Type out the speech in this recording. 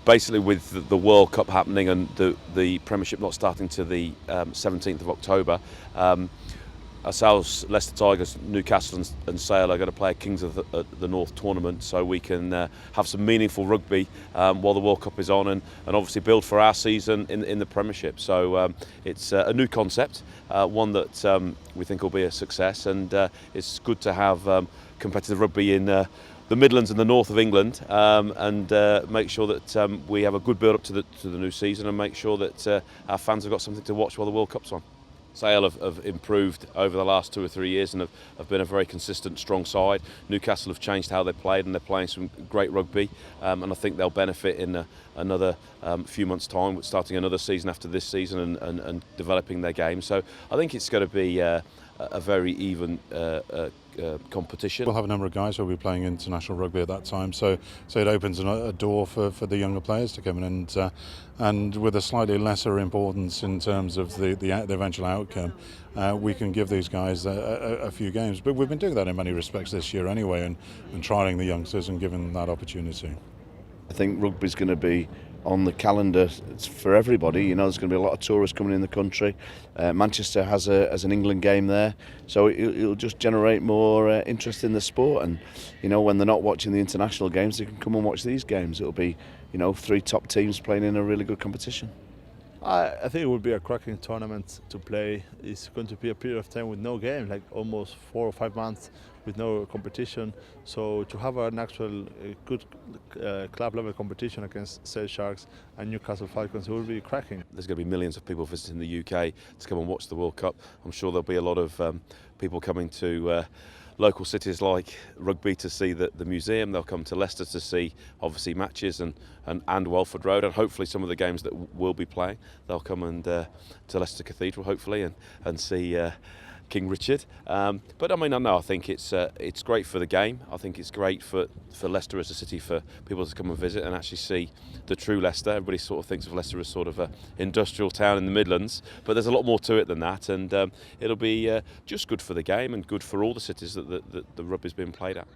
basically with the World Cup happening and the Premiership not starting to the 17th of October, ourselves, Leicester Tigers, Newcastle and Sale are going to play a Kings of the North tournament, so we can have some meaningful rugby while the World Cup is on, and obviously build for our season in the Premiership. So it's a new concept, one that we think will be a success, and it's good to have competitive rugby in the Midlands and the north of England, and make sure that we have a good build up to the new season, and make sure that our fans have got something to watch while the World Cup's on. Sale have improved over the last 2 or 3 years and have been a very consistent, strong side. Newcastle have changed how they played, and they're playing some great rugby, and I think they'll benefit in another few months' time, starting another season after this season and developing their game. So I think it's going to be a very even competition. We'll have a number of guys who will be playing international rugby at that time, so it opens a door for the younger players to come in, and with a slightly lesser importance in terms of the eventual outcome, we can give these guys a few games. But we've been doing that in many respects this year anyway, and trialling the youngsters and giving them that opportunity. I think rugby's going to be on the calendar for everybody. You know, there's going to be a lot of tourists coming in the country. Manchester has an England game there, so it'll just generate more interest in the sport. And you know, when they're not watching the international games, they can come and watch these games. It'll be, you know, 3 top teams playing in a really good competition. I think it will be a cracking tournament to play. It's going to be a period of time with no game, like almost 4 or 5 months with no competition. So to have an actual good club level competition against Sale Sharks and Newcastle Falcons, it will be cracking. There's going to be millions of people visiting the UK to come and watch the World Cup. I'm sure there'll be a lot of people coming to local cities like Rugby to see the museum. They'll come to Leicester to see obviously matches and Welford Road, and hopefully some of the games that we'll be playing. They'll come and to Leicester Cathedral hopefully and see King Richard. But I mean, I think it's great for the game. I think it's great for Leicester as a city, for people to come and visit and actually see the true Leicester. Everybody sort of thinks of Leicester as sort of an industrial town in the Midlands, but there's a lot more to it than that, and it'll be just good for the game and good for all the cities that the rugby's been played at.